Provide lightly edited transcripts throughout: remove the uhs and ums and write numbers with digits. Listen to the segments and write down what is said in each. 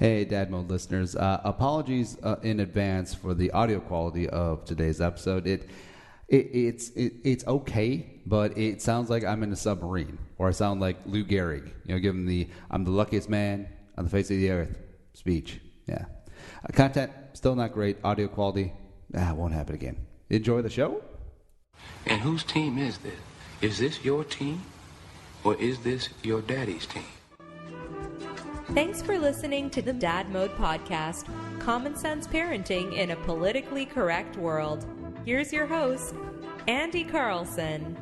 Hey, Dad Mode listeners. Apologies in advance for the audio quality of today's episode. It's okay, but it sounds like I'm in a submarine, or I sound like Lou Gehrig. Given the "I'm the luckiest man on the face of the earth" speech. Yeah, content still not great. Audio quality, won't happen again. Enjoy the show. And whose team is this? Is this your team, or is this your daddy's team? Thanks for listening to the Dad Mode Podcast, common sense parenting in a politically correct world. Here's your host, Andy Carlson.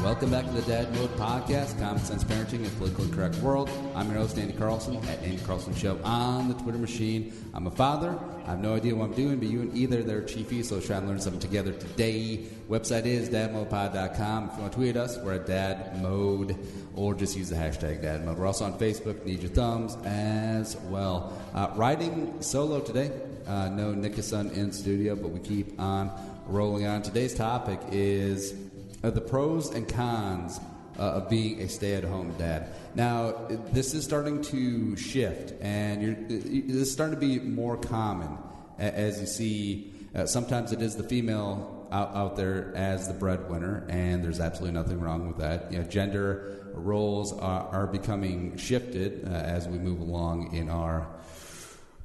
Welcome back to the Dad Mode Podcast, common sense parenting in a politically correct world. I'm your host, Andy Carlson, at Andy Carlson Show on the Twitter machine. I'm a father. I have no idea what I'm doing, but you and either they're chiefy, so let's try and learn something together today. Website is dadmodepod.com. If you want to tweet us, we're at dadmode, or just use the hashtag dadmode. We're also on Facebook. Need your thumbs as well. Riding solo today. No Nick is son in studio, but we keep on rolling on. Today's topic is the pros and cons of being a stay-at-home dad. Now, this is starting to shift, and this is starting to be more common as you see. Sometimes it is the female out there as the breadwinner, and there's absolutely nothing wrong with that. Gender roles are becoming shifted as we move along in our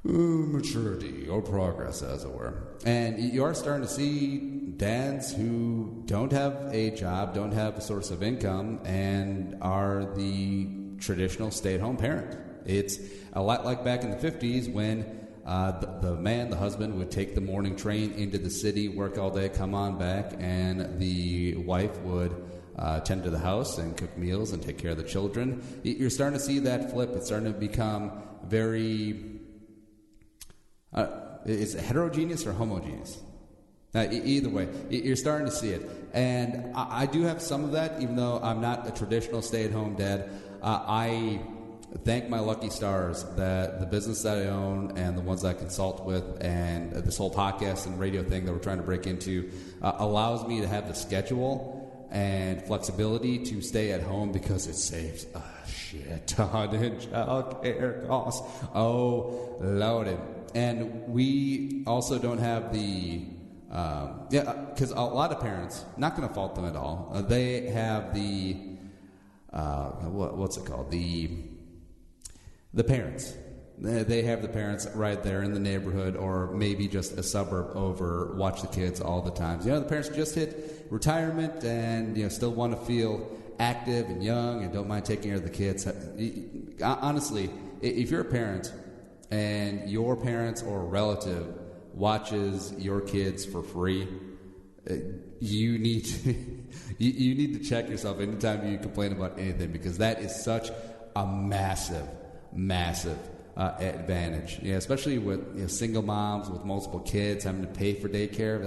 maturity or progress, as it were. And you are starting to see dads who don't have a job, don't have a source of income, and are the traditional stay-at-home parent. It's a lot like back in the 50s when the man, the husband, would take the morning train into the city, work all day, come on back, and the wife would tend to the house and cook meals and take care of the children. You're starting to see that flip. It's starting to become very... is it heterogeneous or homogeneous? Either way, you're starting to see it. And I do have some of that, even though I'm not a traditional stay-at-home dad. I thank my lucky stars that the business that I own and the ones that I consult with and this whole podcast and radio thing that we're trying to break into allows me to have the schedule and flexibility to stay at home because it saves a shit ton in childcare costs. Oh, loaded. And we also don't have the... because a lot of parents, not going to fault them at all, they have the, what's it called? The parents. They have the parents right there in the neighborhood or maybe just a suburb over, watch the kids all the time. The parents just hit retirement and, still want to feel active and young and don't mind taking care of the kids. Honestly, if you're a parent and your parents or relative watches your kids for free, you need to you need to check yourself anytime you complain about anything, because that is such a massive advantage. Especially with single moms with multiple kids having to pay for daycare.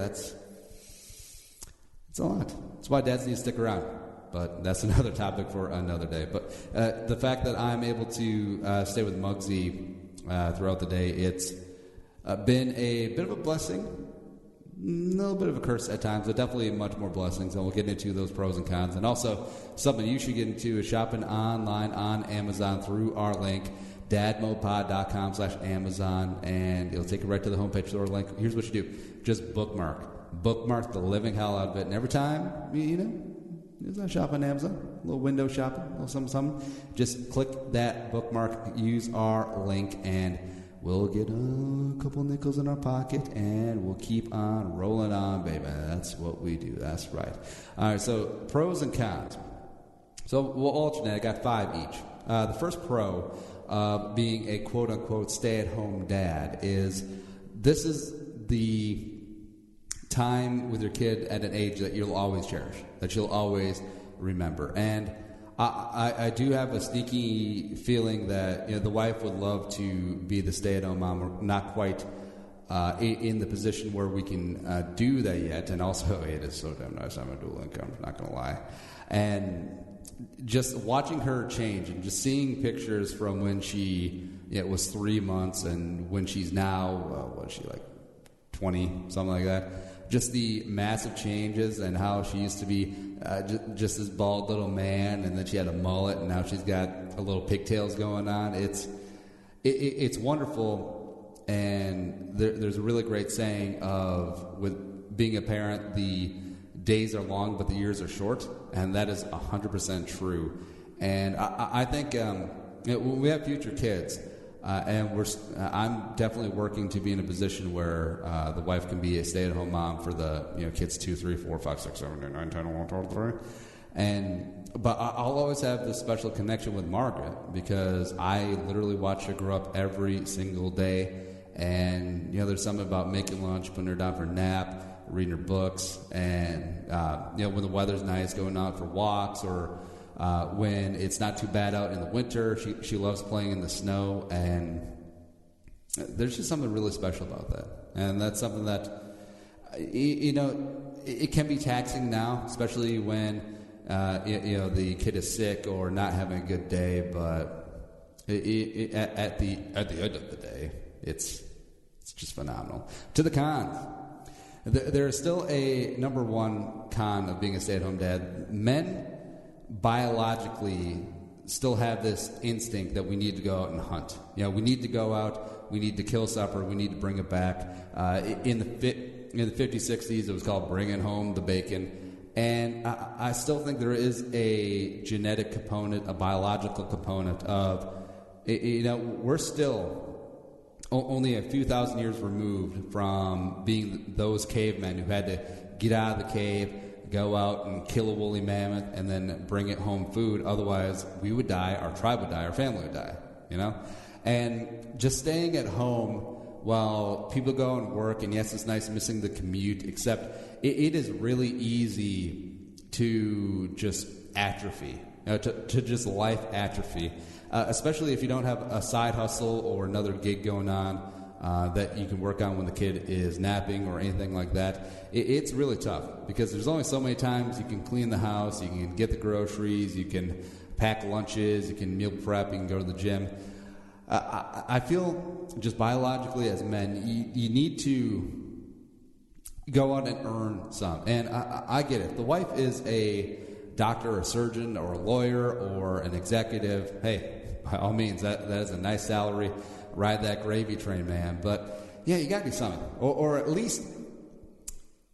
It's a lot. That's why dads need to stick around. But that's another topic for another day. But the fact that I'm able to stay with Muggsy throughout the day, it's been a bit of a blessing, a little bit of a curse at times, but definitely much more blessings. And we'll get into those pros and cons. And also, something you should get into is shopping online on Amazon through our link, dadmodepod.com/Amazon, and it'll take you right to the homepage store link. Here's what you do. Just bookmark the living hell out of it. And every time, it's not shop on Amazon, a little window shopping, a little something. Just click that bookmark, use our link, and we'll get a couple nickels in our pocket, and we'll keep on rolling on, baby. That's what we do. That's right. All right, so pros and cons. So we'll alternate. I got 5 each. The first pro of being a quote-unquote stay-at-home dad is this is the time with your kid at an age that you'll always cherish, that you'll always remember. And I do have a sneaky feeling that the wife would love to be the stay-at-home mom. We're not quite in the position where we can do that yet. And also, it is so damn nice. I'm a dual income, not going to lie. And just watching her change and just seeing pictures from when she was 3 months and when she's now, what is she, like 20, something like that. just the massive changes and how she used to be just this bald little man, and then she had a mullet, and now she's got a little pigtails going on. It's wonderful, and there's a really great saying of, with being a parent, the days are long, but the years are short, and that is 100% true. And I think when we have future kids, and I'm definitely working to be in a position where the wife can be a stay-at-home mom for the kids 2, 3, 4, 5, 6, 7, 8, 9, 10, 11, 12, 13. But I'll always have this special connection with Margaret because I literally watch her grow up every single day. And there's something about making lunch, putting her down for a nap, reading her books, and when the weather's nice, going out for walks, or when it's not too bad out in the winter. She loves playing in the snow, and there's just something really special about that. And that's something that it can be taxing now, especially when the kid is sick or not having a good day. But at the end of the day, it's just phenomenal. To the cons. There is still a number one con of being a stay-at-home dad. Men biologically still have this instinct that we need to go out and hunt. We need to go out, we need to kill supper, we need to bring it back. In the 50s, 60s, it was called bringing home the bacon. And I still think there is a genetic component, a biological component of, we're still only a few thousand years removed from being those cavemen who had to get out of the cave, go out and kill a woolly mammoth, and then bring it home food. Otherwise, we would die, our tribe would die, our family would die, And just staying at home while people go and work, and yes, it's nice missing the commute, except it is really easy to just atrophy, to just life atrophy. Especially if you don't have a side hustle or another gig going on that you can work on when the kid is napping or anything like that. It's really tough because there's only so many times you can clean the house, you can get the groceries, you can pack lunches, you can meal prep, you can go to the gym. I feel just biologically as men, you need to go out and earn some. And I get it. The wife is a doctor or a surgeon or a lawyer or an executive. Hey, by all means, that is a nice salary. Ride that gravy train, man. But yeah, you got to do something, or at least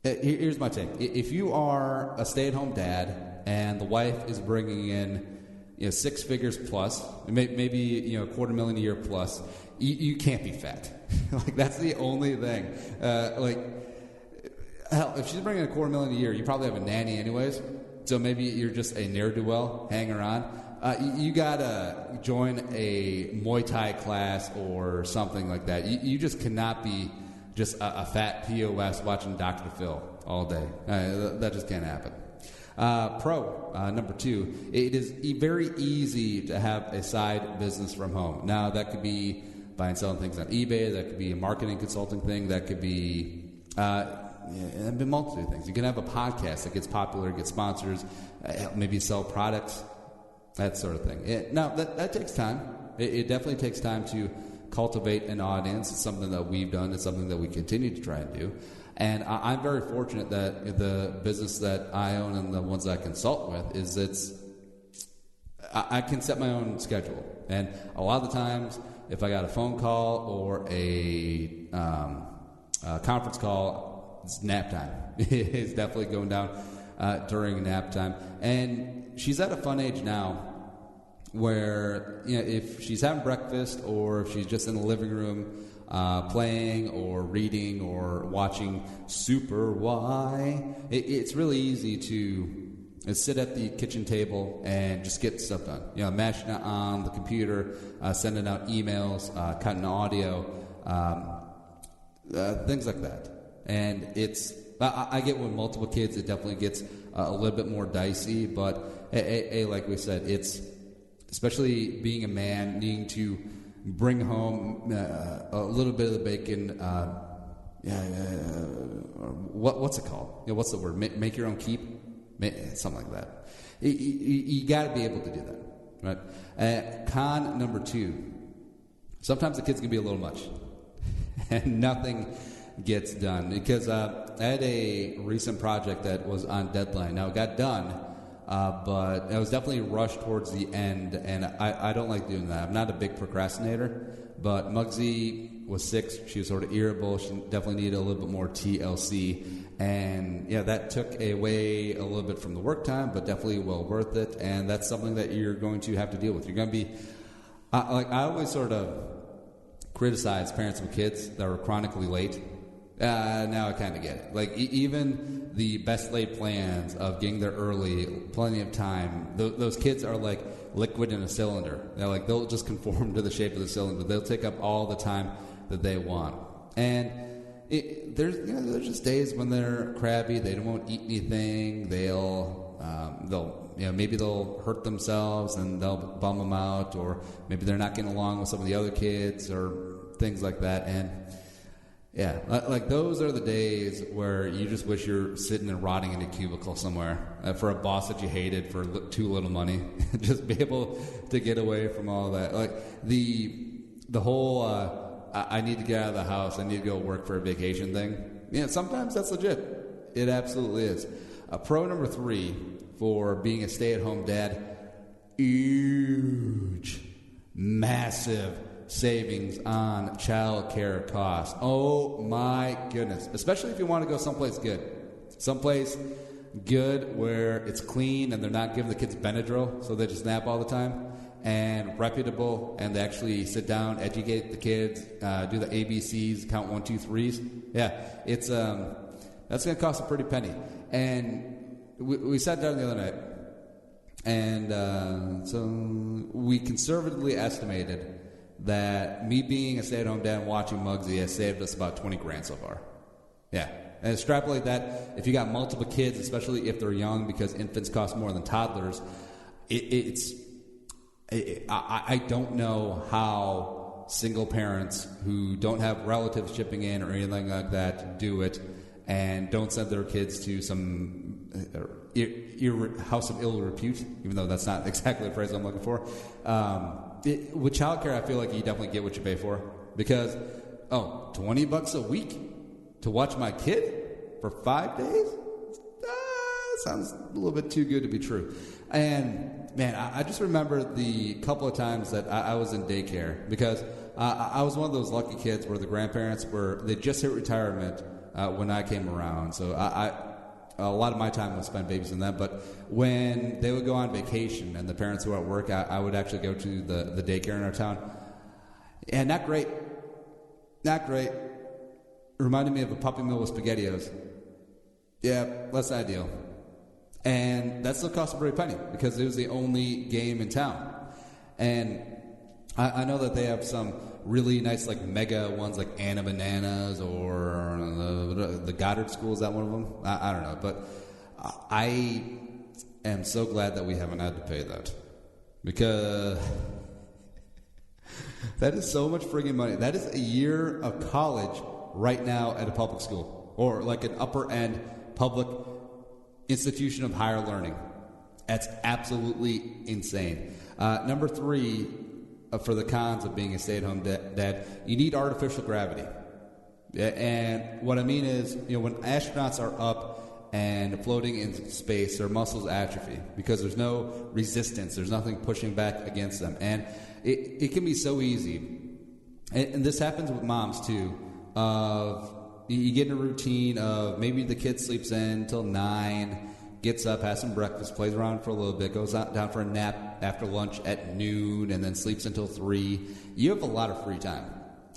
here's my take: if you are a stay-at-home dad and the wife is bringing in 6 figures plus, maybe $250,000 a year plus, you can't be fat. Like that's the only thing. Hell, if she's bringing $250,000 a year, you probably have a nanny anyways. So maybe you're just a ne'er-do-well hanging around. You gotta join a Muay Thai class or something like that. You just cannot be just a fat POS watching Dr. Phil all day. That just can't happen. Number 2, it is very easy to have a side business from home. Now, that could be buying and selling things on eBay. That could be a marketing consulting thing. That could be a multitude of things. You can have a podcast that gets popular, gets sponsors, maybe sell products, that sort of thing. Now, that takes time. It definitely takes time to cultivate an audience. It's something that we've done. It's something that we continue to try and do. And I'm very fortunate that the business that I own and the ones I consult with is I can set my own schedule. And a lot of the times, if I got a phone call or a conference call, it's nap time. It's definitely going down during nap time. And she's at a fun age now where if she's having breakfast or if she's just in the living room playing or reading or watching Super Y, it's really easy to sit at the kitchen table and just get stuff done. Mashing it on the computer, sending out emails, cutting audio, things like that. And I get with multiple kids, it definitely gets a little bit more dicey, but like we said, it's especially being a man, needing to bring home a little bit of the bacon. What's it called? What's the word? Make your own keep? Something like that. You got to be able to do that, right? Con number 2. Sometimes the kids can be a little much, and nothing gets done. Because I had a recent project that was on deadline. Now, it got done, but I was definitely rushed towards the end, and I don't like doing that. I'm not a big procrastinator, but Muggsy was sick. She was sort of irritable. She definitely needed a little bit more TLC. And, yeah, that took away a little bit from the work time, but definitely well worth it. And that's something that you're going to have to deal with. You're going to be, I always sort of criticize parents with kids that are chronically late. Now I kind of get it. Like, even the best laid plans of getting there early, plenty of time, those kids are like liquid in a cylinder. They'll just conform to the shape of the cylinder. They'll take up all the time that they want. And there's just days when they're crabby. They don't want to eat anything. Maybe they'll hurt themselves and they'll bum them out, or maybe they're not getting along with some of the other kids or things like that. And yeah, like those are the days where you just wish you're sitting and rotting in a cubicle somewhere for a boss that you hated for too little money. Just be able to get away from all that. Like the whole I need to get out of the house, I need to go work for a vacation thing. Yeah, sometimes that's legit. It absolutely is. Pro number 3 for being a stay-at-home dad: huge, massive savings on child care costs. Oh my goodness. Especially if you want to go someplace good. Someplace good where it's clean and they're not giving the kids Benadryl so they just nap all the time, and reputable, and they actually sit down, educate the kids, do the ABCs, count 1, 2, 3s. Yeah, it's that's going to cost a pretty penny. And we sat down the other night, and so we conservatively estimated that me being a stay-at-home dad and watching Muggsy has saved us about 20 grand so far. Yeah. And extrapolate that, if you got multiple kids, especially if they're young, because infants cost more than toddlers, I don't know how single parents who don't have relatives chipping in or anything like that do it, and don't send their kids to some house of ill repute, even though that's not exactly the phrase I'm looking for. With childcare, I feel like you definitely get what you pay for, because $20 a week to watch my kid for 5 days? Sounds a little bit too good to be true. And man, I just remember the couple of times that I was in daycare, because I was one of those lucky kids where the grandparents they just hit retirement when I came around. So a lot of my time was spent babysitting them. But when they would go on vacation and the parents were at work, I would actually go to the daycare in our town. And not great. Not great. It reminded me of a puppy mill with SpaghettiOs. Yeah, less ideal. And that still cost a pretty penny, because it was the only game in town. And I know that they have some really nice, like, mega ones, like Anna Bananas or the Goddard School. Is that one of them? I don't know. But I am so glad that we haven't had to pay that, because that is so much friggin' money. That is a year of college right now at a public school, or like an upper-end public institution of higher learning. That's absolutely insane. Number 3, for the cons of being a stay-at-home dad, you need artificial gravity. And what I mean is, when astronauts are up and floating in space, their muscles atrophy because there's no resistance. There's nothing pushing back against them. And it can be so easy. And this happens with moms, too, of you get in a routine of maybe the kid sleeps in till 9, gets up, has some breakfast, plays around for a little bit, goes down for a nap after lunch at noon, and then sleeps until 3. You have a lot of free time.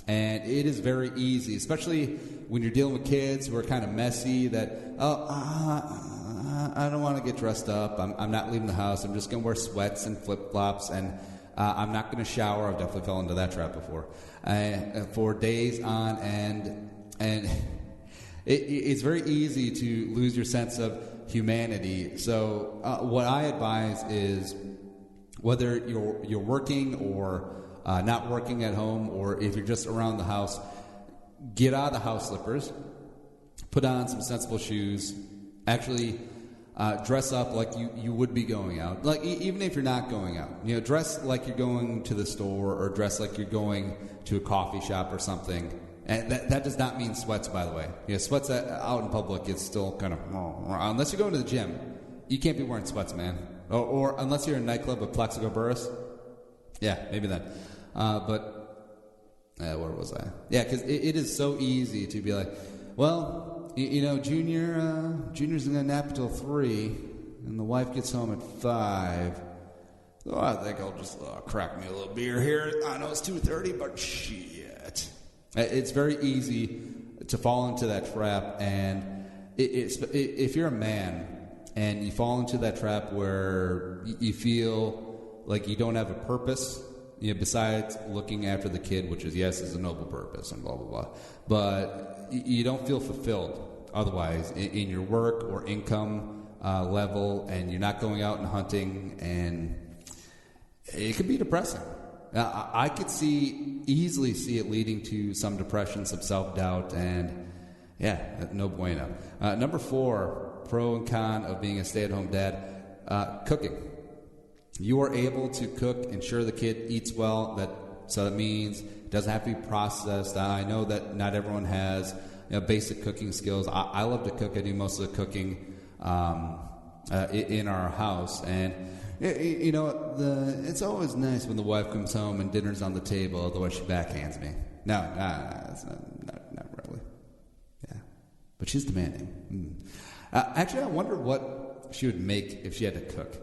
And it is very easy, especially when you're dealing with kids who are kind of messy, that, I don't want to get dressed up. I'm not leaving the house. I'm just going to wear sweats and flip-flops, and I'm not going to shower. I've definitely fell into that trap before. For days on end. And it's very easy to lose your sense of humanity. So what I advise is, whether you're working or not working at home, or if you're just around the house, get out of the house slippers, put on some sensible shoes, actually dress up like you would be going out. Like, even if you're not going out, dress like you're going to the store, or dress like you're going to a coffee shop or something. And that does not mean sweats, by the way. Sweats out in public is still kind of... Unless you're going to the gym, you can't be wearing sweats, man. Or unless you're in a nightclub with Plaxico Burress. Yeah, maybe then. Where was I? Yeah, because it is so easy to be like, well, Junior's going to nap until 3, and the wife gets home at 5. So I think I'll just crack me a little beer here. I know it's 2:30, but shit. It's very easy to fall into that trap, and if you're a man and you fall into that trap where you feel like you don't have a purpose, besides looking after the kid, which is a noble purpose and blah, blah, blah, but you don't feel fulfilled otherwise in your work or income level, and you're not going out and hunting, and it could be depressing. I could easily see it leading to some depression, some self-doubt, and no bueno. Number 4, pro and con of being a stay-at-home dad, cooking. You are able to cook, ensure the kid eats well. So that means it doesn't have to be processed. I know that not everyone has basic cooking skills. I love to cook. I do most of the cooking in our house, and it's always nice when the wife comes home and dinner's on the table. Otherwise, she backhands me. No, it's not really. Yeah, but she's demanding. Actually, I wonder what she would make if she had to cook.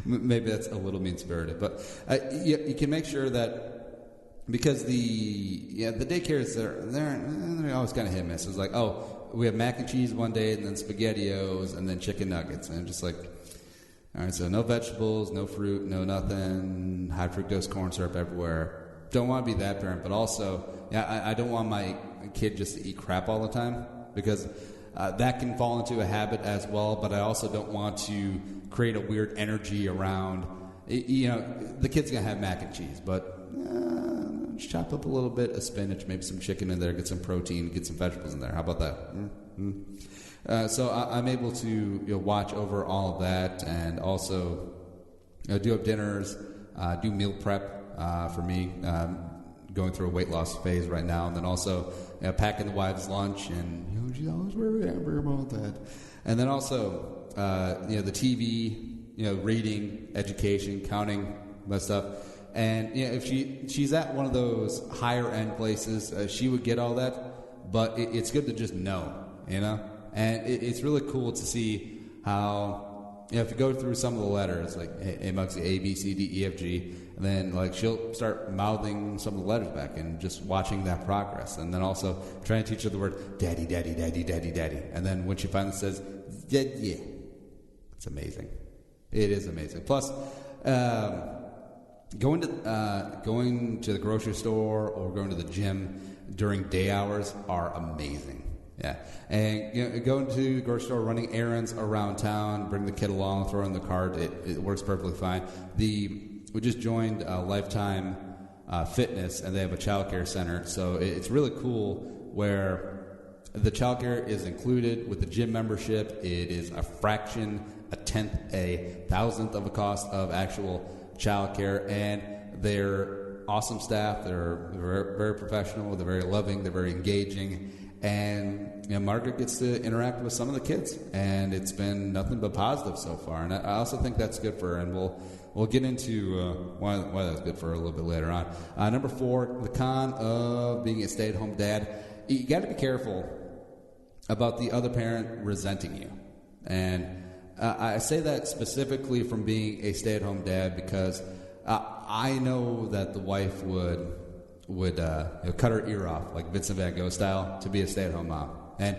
Maybe that's a little mean-spirited, but you can make sure that, because the daycares, they're always kind of hit and miss. It's like, we have mac and cheese one day, and then SpaghettiOs, and then chicken nuggets, and I'm just like, all right, so no vegetables, no fruit, no nothing, high fructose corn syrup everywhere. Don't want to be that parent, but also, I don't want my kid just to eat crap all the time, because that can fall into a habit as well, but I also don't want to create a weird energy around, the kid's going to have mac and cheese, but just chop up a little bit of spinach, maybe some chicken in there, get some protein, get some vegetables in there. How about that? Mm-hmm. So I'm able to watch over all of that, and also do up dinners, do meal prep for me, going through a weight loss phase right now, and then also packing the wife's lunch, and she's always very happy about that. And then also the TV, reading, education, counting, that stuff. And if she's at one of those higher end places, she would get all that. But it's good to just know, And it's really cool to see how, if you go through some of the letters, like amongst the A, B, C, D, E, F, G, and then she'll start mouthing some of the letters back and just watching that progress. And then also trying to teach her the word daddy, daddy, daddy, daddy, daddy. And then when she finally says, yeah, it's amazing. It is amazing. Plus, going to the grocery store or going to the gym during day hours are amazing. Yeah, and going to the grocery store, running errands around town, bring the kid along, throw in the cart. It works perfectly fine. We just joined Lifetime Fitness, and they have a childcare center, so it's really cool where the childcare is included with the gym membership. It is a fraction, a tenth, a thousandth of the cost of actual childcare, and they're awesome staff. They're very, very professional. They're very loving. They're very engaging. And Margaret gets to interact with some of the kids, and it's been nothing but positive so far. And I also think that's good for her, and we'll get into why that's good for her a little bit later on. Number 4, the con of being a stay-at-home dad. You got to be careful about the other parent resenting you. And I say that specifically from being a stay-at-home dad, because I know that the wife would cut her ear off, like Vincent Van Gogh style, to be a stay-at-home mom. And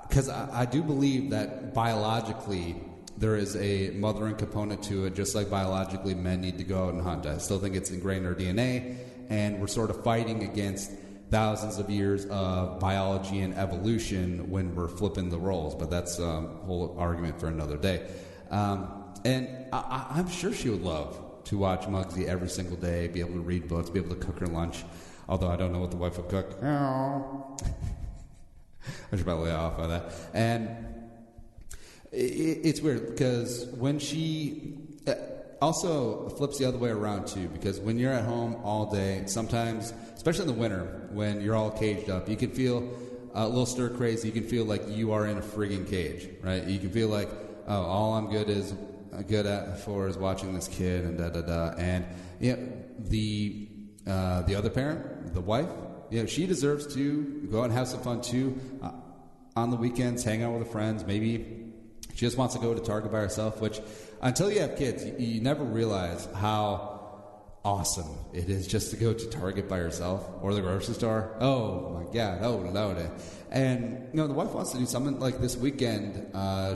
because I do believe that biologically there is a mothering component to it, just like biologically men need to go out and hunt. I still think it's ingrained in our DNA, and we're sort of fighting against thousands of years of biology and evolution when we're flipping the roles. But that's a whole argument for another day. And I'm sure she would love to watch Muggsy every single day, be able to read books, be able to cook her lunch, although I don't know what the wife would cook. I should probably lay off on that. And it's weird, because when she... also flips the other way around too, because when you're at home all day, sometimes, especially in the winter, when you're all caged up, you can feel a little stir crazy. You can feel like you are in a friggin' cage, right? You can feel like, oh, all I'm good for is watching this kid and da da da. And the other parent, the wife, she deserves to go out and have some fun too. On the weekends, hang out with her friends. Maybe she just wants to go to Target by herself, which until you have kids, you never realize how awesome it is just to go to Target by herself or the grocery store. Oh my God, oh Lord. And the wife wants to do something like this weekend.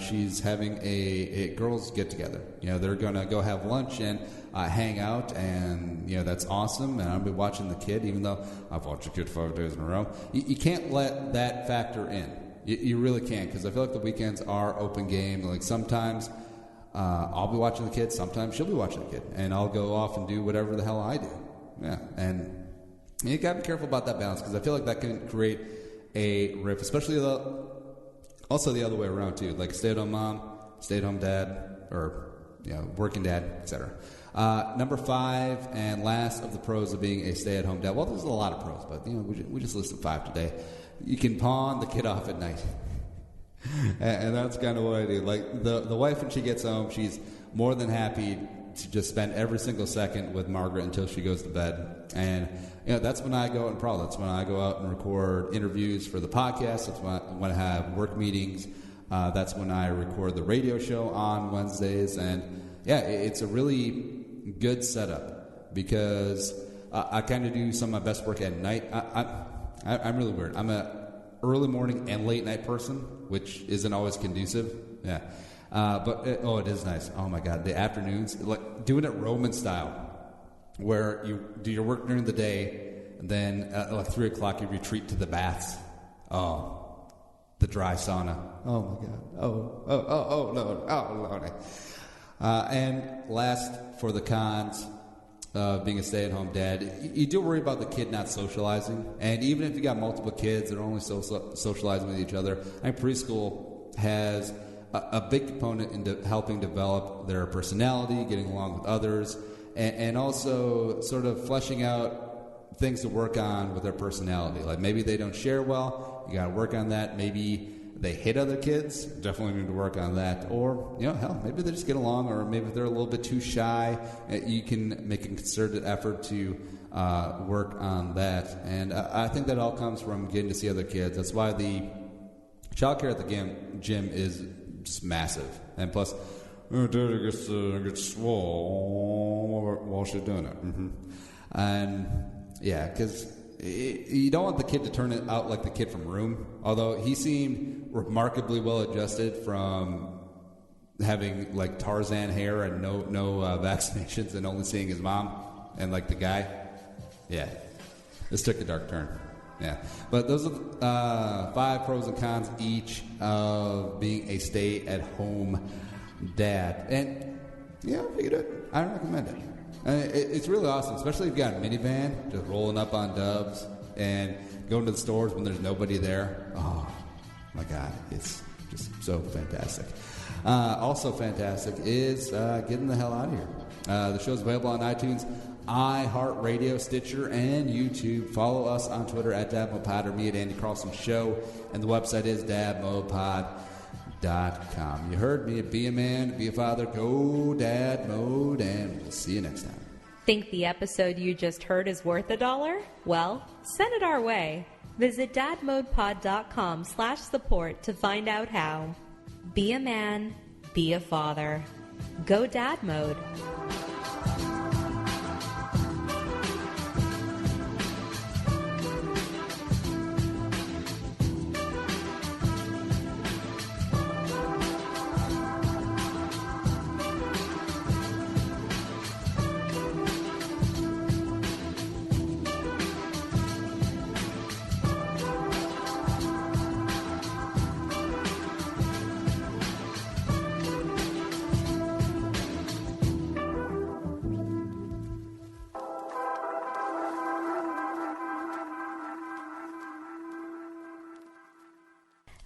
She's having a girls get together. They're gonna go have lunch and hang out, and that's awesome. And I'll be watching the kid, even though I've watched the kid 5 days in a row. You can't let that factor in. You really can't, because I feel like the weekends are open game. Like sometimes I'll be watching the kid, sometimes she'll be watching the kid, and I'll go off and do whatever the hell I do. Yeah, and you gotta be careful about that balance, because I feel like that can create a rift, especially also the other way around too, like stay-at-home mom, stay-at-home dad, or working dad, etc. Number 5 and last of the pros of being a stay-at-home dad. Well, there's a lot of pros, but we just listed 5 today. You can pawn the kid off at night. And that's kind of what I do. Like the wife, when she gets home, she's more than happy to just spend every single second with Margaret until she goes to bed. And that's when I go out and prowl. That's when I go out and record interviews for the podcast. That's when I have work meetings. That's when I record the radio show on Wednesdays. And it's a really good setup, because I kind of do some of my best work at night. I'm really weird. I'm a early morning and late night person, which isn't always conducive. Yeah. But it is nice. Oh my God. The afternoons, like doing it Roman style, where you do your work during the day, and then at like 3 o'clock you retreat to the baths. Oh, the dry sauna. Oh my God. Oh Lord. Oh Lord. And last, for the cons of being a stay-at-home dad, you do worry about the kid not socializing. And even if you got multiple kids that are only socializing with each other, I think preschool has a big component into helping develop their personality, getting along with others, and also sort of fleshing out things to work on with their personality. Like maybe they don't share well, you got to work on that. Maybe they hit other kids, definitely need to work on that. Or, hell, maybe they just get along, or maybe they're a little bit too shy. You can make a concerted effort to work on that. And I think that all comes from getting to see other kids. That's why the childcare at the gym is just massive. And plus, Daddy gets swole while she's doing it. Mm-hmm. And, because you don't want the kid to turn it out like the kid from Room, although he seemed remarkably well adjusted from having like Tarzan hair and no vaccinations, and only seeing his mom and like the guy. Yeah, this took a dark turn. Yeah, but those are 5 pros and cons each of being a stay-at-home dad. And if you could do it, I recommend it. It's really awesome, especially if you've got a minivan, just rolling up on Dubs and going to the stores when there's nobody there. Oh, my God, it's just so fantastic. Also fantastic is getting the hell out of here. The show's available on iTunes, iHeartRadio, Stitcher, and YouTube. Follow us on Twitter at DadModePod, or me at Andy Carlson Show, and the website is dadmodepod.com. You heard me. Be a man, be a father, go dad mode, and we'll see you next time. Think the episode you just heard is worth $1? Well, send it our way. Visit dadmodepod.com/support to find out how. Be a man, be a father. Go dad mode.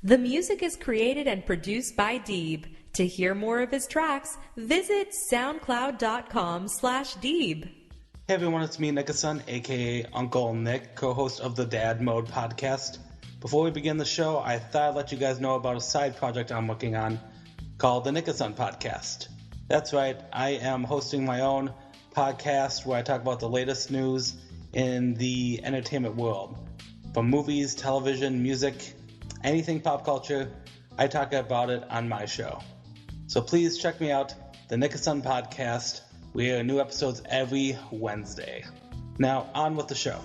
The music is created and produced by Deeb. To hear more of his tracks, visit soundcloud.com/Deeb. Hey everyone, it's me, Nickason, aka Uncle Nick, co-host of the Dad Mode podcast. Before we begin the show, I thought I'd let you guys know about a side project I'm working on called the Nickason podcast. That's right, I am hosting my own podcast where I talk about the latest news in the entertainment world. From movies, television, music, anything pop culture, I talk about it on my show. So please check me out, the Nickason podcast. We air new episodes every Wednesday. Now, on with the show.